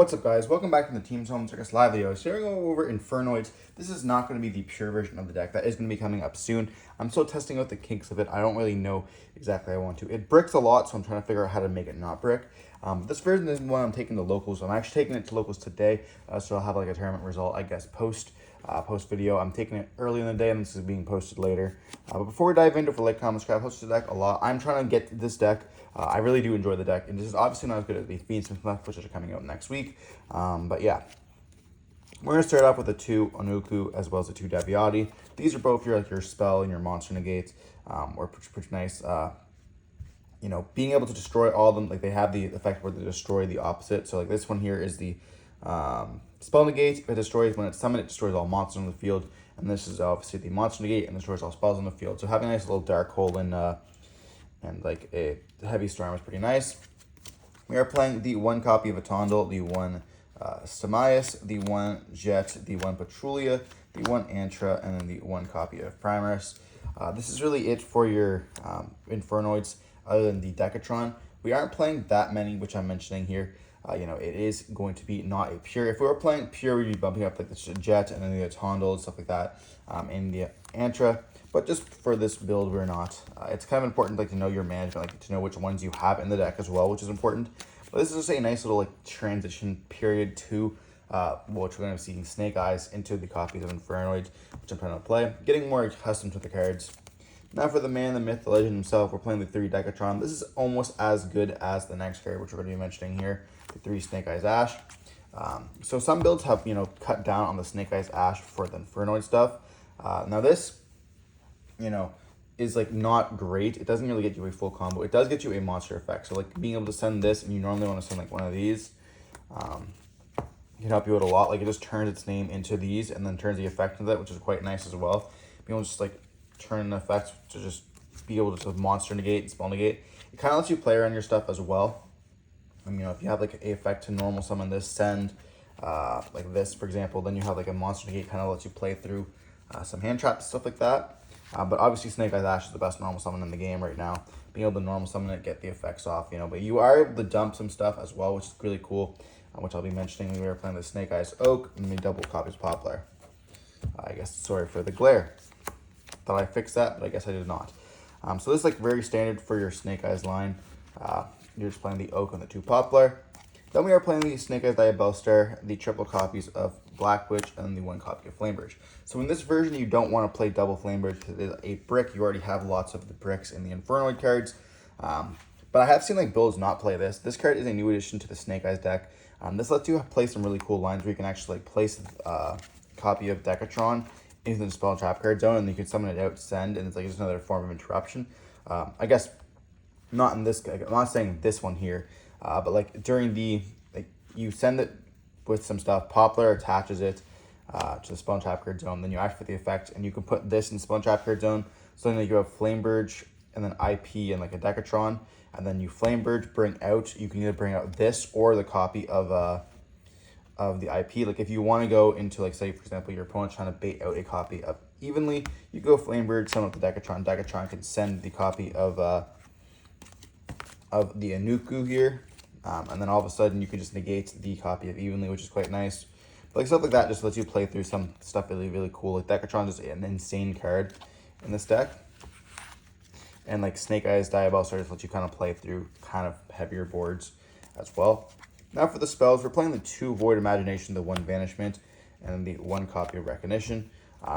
What's up, guys? Welcome back to the Team Solemn Circus live video. So we're going to go over Infernoids. This is not going to be the pure version of the deck. That is going to be coming up soon. I'm still testing out the kinks of it. I don't really know exactly how I want to. It bricks a lot, so I'm trying to figure out how to make it not brick. This version is one I'm taking to locals. I'm actually taking it to locals today, so I'll have like a tournament result, I guess, post video. I'm taking it early in the day, and this is being posted later. But before we dive into it, like, comment, subscribe, host the deck a lot. I'm trying to get this deck. I really do enjoy the deck, and this is obviously not as good as the Fiends and stuff, which are coming out next week. But yeah, we're gonna start off with the 2 Onuku as well as the 2 Deviati. These are both your spell and your monster negates, or pretty nice. You know, being able to destroy all of them, like they have the effect where they destroy the opposite. So like this one here is the spell negate. It destroys when it's summoned. It destroys all monsters on the field, and this is obviously the monster negate and destroys all spells on the field. So having a nice little dark hole and like a heavy storm is pretty nice. We are playing the 1 copy of Atondal, the 1 Samias, the 1 Jet, the 1 Patrulia, the 1 Antra, and then the 1 copy of Primaris. This is really it for your Infernoids, other than the Decatron. We aren't playing that many, which I'm mentioning here. You know, it is going to be not a pure. If we were playing pure, we'd be bumping up like the Jet and then the Atondal and stuff like that, in the Antra. But just for this build, we're not. It's kind of important, like, to know your management, like to know which ones you have in the deck as well, which is important. But this is just a nice little like transition period to which we're going to be seeing Snake Eyes into the copies of Infernoid, which I'm trying to play, getting more accustomed to the cards. Now for the man, the myth, the legend himself, we're playing the 3 Decatron. This is almost as good as the next card, which we're going to be mentioning here, the 3 Snake Eyes Ash. So some builds have, you know, cut down on the Snake Eyes Ash for the Infernoid stuff. Now this, you know, is like not great. It doesn't really get you a full combo. It does get you a monster effect. So like being able to send this, and you normally want to send like one of these, can help you out a lot. Like it just turns its name into these and then turns the effect into that, which is quite nice as well. Being able to just like turn an effect to just be able to monster negate and spell negate. It kind of lets you play around your stuff as well. You know, if you have like a effect to normal summon this, send like this, for example, then you have like a monster negate, kind of lets you play through some hand traps, stuff like that. But obviously Snake Eyes Ash is the best normal summon in the game right now. Being able to normal summon it, get the effects off, you know. But you are able to dump some stuff as well, which is really cool, which I'll be mentioning when we were playing the Snake Eyes Oak and the double copies Poplar. I guess, sorry for the glare. Thought I fixed that, but I guess I did not. So this is like very standard for your Snake Eyes line. You're just playing the Oak and the 2 Poplar. Then we are playing the Snake Eyes Diabellstar, the triple copies of Black Witch, and the 1 copy of Flamebridge. So in this version, you don't want to play double Flamebridge because it is a brick. You already have lots of the bricks in the Infernoid cards. But I have seen like builds not play this. This card is a new addition to the Snake Eyes deck. This lets you play some really cool lines where you can actually like place a copy of Decatron into the spell trap card zone, and you can summon it out, send, and it's like just another form of interruption. I guess not in this. I'm not saying this one here. But like during the, like you send it with some stuff, Poplar attaches it to the Spell and Trap card zone, then you activate the effect, and you can put this in Spell and Trap card zone, so then you have Flamebridge, and then IP, and like a Decatron, and then you Flamebridge, bring out, you can either bring out this, or the copy of the IP. Like if you want to go into, like, say for example, your opponent's trying to bait out a copy of Evenly, you go Flamebridge, summon up the Decatron, Decatron can send the copy of the Onuku here, and then all of a sudden you can just negate the copy of Evenly, which is quite nice. But like stuff like that just lets you play through some stuff really cool. Like Decatron is an insane card in this deck, and like Snake Eyes Diabellstar just lets you kind of play through kind of heavier boards as well. Now for the spells, we're playing the 2 Void Imagination, the 1 Banishment, and the 1 copy of Recognition.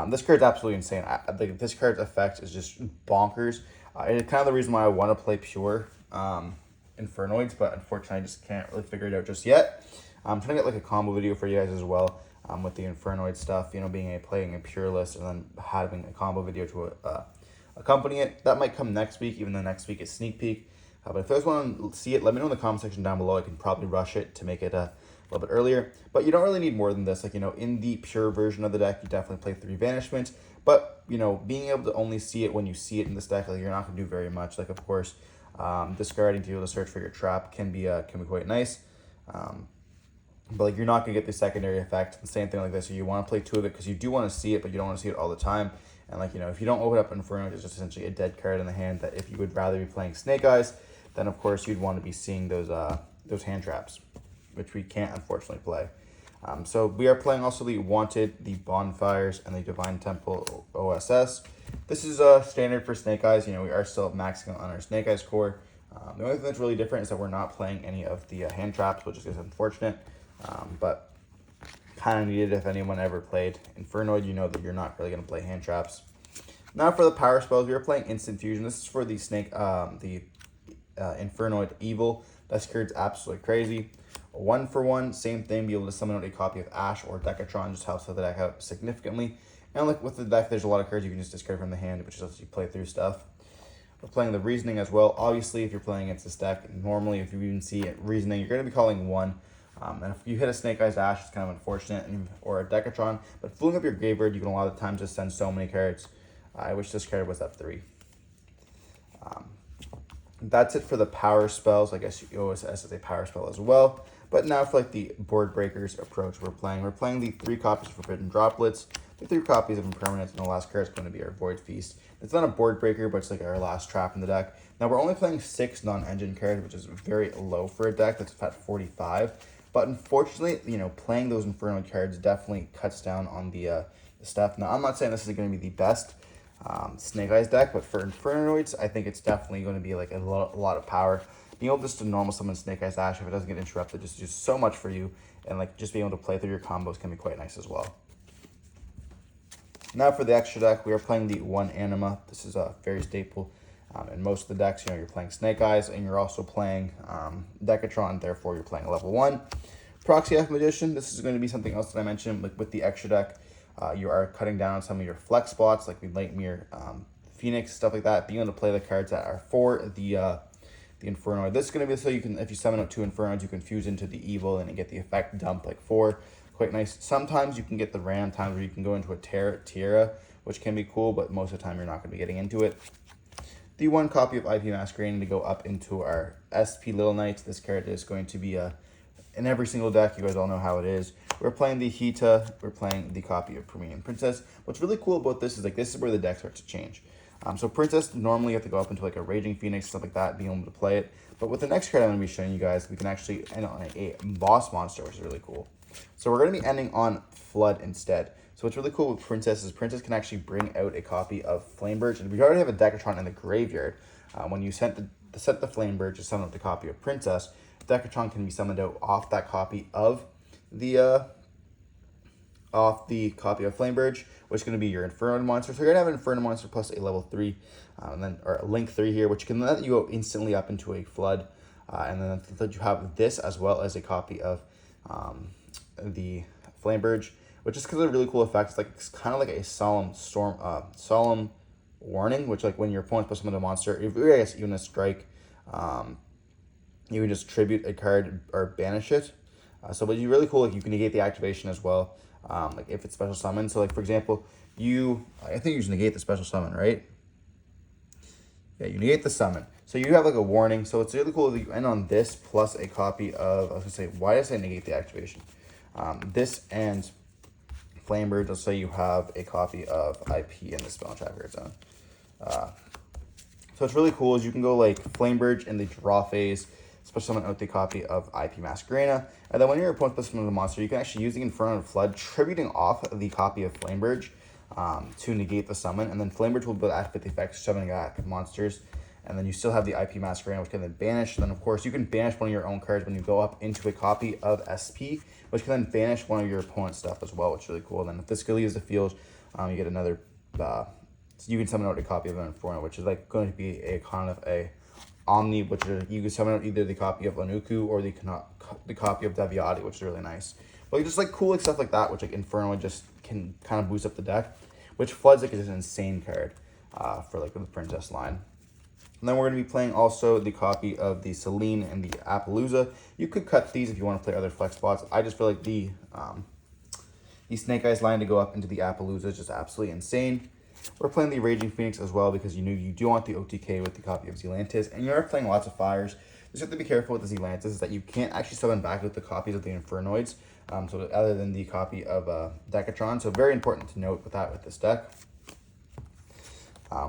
This card's absolutely insane. Like this card's effect is just bonkers. It's kind of the reason why I want to play pure Infernoids, but unfortunately I just can't really figure it out just yet. I'm trying to get like a combo video for you guys as well, with the Infernoid stuff, you know, playing a pure list and then having a combo video to accompany it. That might come next week, even though next week is sneak peek. But if there's one to see it, let me know in the comment section down below. I can probably rush it to make it a little bit earlier, but you don't really need more than this. Like, you know, in the pure version of the deck, you definitely play 3 Banishment, but you know, being able to only see it when you see it in this deck, like you're not going to do very much. Like, of course, discarding to be able to search for your trap can be quite nice, but like you're not going to get the secondary effect. The same thing like this, so you want to play 2 of it because you do want to see it, but you don't want to see it all the time. And like, you know, if you don't open up Inferno, it's just essentially a dead card in the hand that if you would rather be playing Snake Eyes, then of course you'd want to be seeing those hand traps. which we can't unfortunately play. So we are playing also the Wanted, the Bonfires, and the Divine Temple OSS. This is standard for Snake Eyes. You know, we are still maxing out on our Snake Eyes core. The only thing that's really different is that we're not playing any of the hand traps, which is unfortunate. But kind of needed if anyone ever played Infernoid, you know that you're not really going to play hand traps. Now for the power spells, we are playing Instant Fusion. This is for the Infernoid Evil. That card's absolutely crazy. 1-for-1, same thing, be able to summon out a copy of Ash or Decatron, just helps with the deck out significantly. And like with the deck, there's a lot of cards you can just discard from the hand, which lets you play through stuff. We're playing the Reasoning as well. Obviously, if you're playing against this deck, normally if you even see it, Reasoning, you're going to be calling 1. And if you hit a Snake Eyes Ash, it's kind of unfortunate, or a Decatron. But filling up your graveyard, you can a lot of times just send so many cards. I wish this card was at 3. That's it for the power spells. I guess OSS is a power spell as well. But now for like the board breakers approach we're playing the 3 copies of Forbidden Droplets, the 3 copies of Impermanence, and the last card is going to be our Void Feast. It's not a board breaker, but it's like our last trap in the deck. Now we're only playing 6 non-engine cards, which is very low for a deck that's at 45. But unfortunately, you know, playing those Infernoid cards definitely cuts down on the stuff. Now I'm not saying this is going to be the best Snake Eyes deck, but for Infernoids, I think it's definitely going to be like a lot of power. Being able just to normal summon Snake Eyes Ash if it doesn't get interrupted just do so much for you, and like just being able to play through your combos can be quite nice as well. Now for the extra deck, we are playing the 1 Anima. This is a very staple in most of the decks. You know, you're playing Snake Eyes and you're also playing Decatron, therefore you're playing level 1. Proxy F Magician, this is going to be something else that I mentioned, like with the extra deck. You are cutting down on some of your flex spots, like the Lightmere, Phoenix, stuff like that. Being able to play the cards that are for the Infernoid. This is going to be so you can, if you summon out 2 Infernoids, you can fuse into the Evil and get the effect dump like 4. Quite nice. Sometimes you can get the random times where you can go into a Tiara, which can be cool, but most of the time you're not going to be getting into it. The 1 copy of IP Masquerading to go up into our SP Little Knights. This card is going to be in every single deck. You guys all know how it is. We're playing the Hita. We're playing the copy of Premium Princess. What's really cool about this is like this is where the deck starts to change. So Princess, normally you have to go up into like a Raging Phoenix, stuff like that, being able to play it. But with the next card I'm going to be showing you guys, we can actually end on a boss monster, which is really cool. So we're going to be ending on Flood instead. So what's really cool with Princess is Princess can actually bring out a copy of Flamebirch. And we already have a Decatron in the graveyard. When you set the Flamebirch to summon out the copy of Princess, Decatron can be summoned out off that copy of the copy of Flamebirch, which is going to be your Inferno monster. So you're going to have an Inferno monster plus a level 3, and then or a Link 3 here, which can let you go instantly up into a Flood. And then that you have this as well as a copy of the Flamebirch, which is because of a really cool effect. It's kind of like a solemn warning, which like when your opponent puts summon a monster, if I guess even a strike, you can just tribute a card or banish it. So but you really cool, like you can negate the activation as well. Like if it's special summon. So like for example, I think you just negate the special summon, right? Yeah, you negate the summon. So you have like a warning. So it's really cool that you end on this plus a copy of, I was gonna say, why did I say negate the activation? This and Flamebird, let's say you have a copy of IP in the spell tracker zone. So it's really cool is you can go like Flamebird in the draw phase, special summon out the copy of IP Masquerena, and then when your opponent puts summon a monster, you can actually use the Inferno Flood, tributing off the copy of Flamebird to negate the summon, and then Flamebird will be able to activate the effects, summoning active monsters, and then you still have the IP Masquerena, which can then banish. And then of course you can banish one of your own cards when you go up into a copy of SP, which can then banish one of your opponent's stuff as well, which is really cool. And then if this leaves the field, you get another. So you can summon out a copy of an Inferno, which is like going to be a kind of a Omni, which is, you can summon out either the copy of Lanuku or the copy of Deviati, which is really nice. But just like cool like stuff like that, which like Inferno just can kind of boost up the deck, which Floods like is an insane card for like the Princess line. And then we're going to be playing also the copy of the Celine and the Appaloosa. You could cut these if you want to play other flex spots. I just feel like the Snake Eyes line to go up into the Appaloosa is just absolutely insane. We're playing the Raging Phoenix as well because you do want the OTK with the copy of Zelantis. And you are playing lots of fires. Just have to be careful with the Zelantis is that you can't actually summon back with the copies of the Infernoids. So other than the copy of Decatron. So very important to note with that with this deck.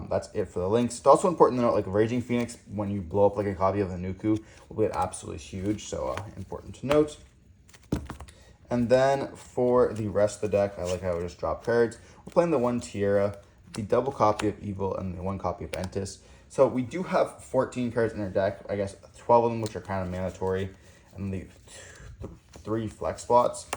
That's it for the links. It's also important to note, like Raging Phoenix, when you blow up like a copy of the Nuku, will be absolutely huge. So important to note. And then for the rest of the deck, I like how I just drop cards. We're playing the 1 Tierra, the double copy of Evil, and the 1 copy of Ventus. So we do have 14 cards in our deck. I guess 12 of them, which are kind of mandatory, and the 3 flex spots.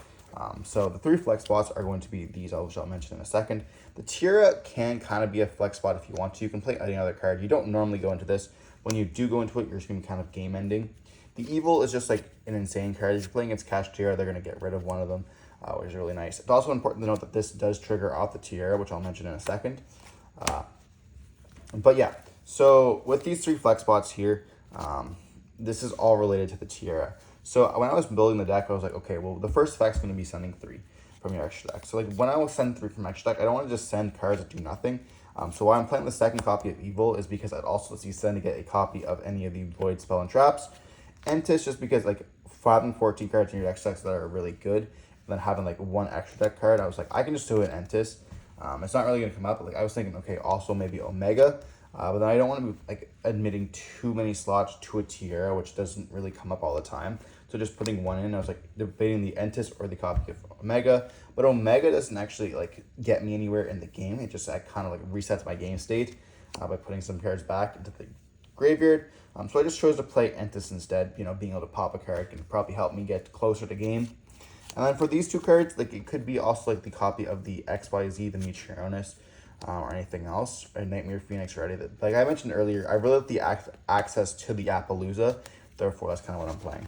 So the 3 flex spots are going to be these, which I'll mention in a second. The Tierra can kind of be a flex spot if you want to. You can play any other card. You don't normally go into this. When you do go into it, you're just going to be kind of game ending. The Evil is just like an insane card. If you're playing against Cash Tierra, they're going to get rid of one of them, which is really nice. It's also important to note that this does trigger off the Tierra, which I'll mention in a second. But yeah, so with these 3 flex spots here, this is all related to the Tierra. So when I was building the deck, I was like, okay, well, the first effect's going to be sending 3 from your extra deck. So like when I will send 3 from extra deck, I don't want to just send cards that do nothing. So why I'm playing the second copy of Evil is because I'd also see send to get a copy of any of the Void, Spell, and Traps. Entis, just because like 5 and 14 cards in your deck decks that are really good, and then having like 1 extra deck card, I was like, I can just do an Entis. It's not really going to come up, but like I was thinking, okay, also maybe Omega. But then I don't want to be like admitting too many slots to a Tierra, which doesn't really come up all the time. So just putting 1 in, I was like debating the Entis or the copy of Omega. But Omega doesn't actually like get me anywhere in the game. It just kind of like resets my game state by putting some cards back into the graveyard. So I just chose to play Entis instead. You know, being able to pop a card can probably help me get closer to game. And then for these 2 cards, like it could be also like the copy of the XYZ, the Meteoronus, or anything else, or Nightmare Phoenix already. That, like I mentioned earlier, I really like the access to the Appaloosa. Therefore, that's kind of what I'm playing.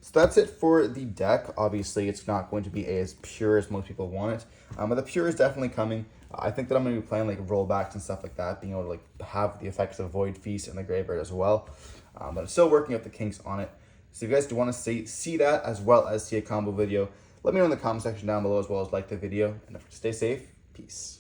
So that's it for the deck. Obviously, it's not going to be as pure as most people want it, but the pure is definitely coming. I think that I'm going to be playing like rollbacks and stuff like that, being able to like have the effects of Void Feast in the graveyard as well. But I'm still working out the kinks on it. So if you guys do want to see that as well as see a combo video, let me know in the comment section down below, as well as like the video. And stay safe. Peace.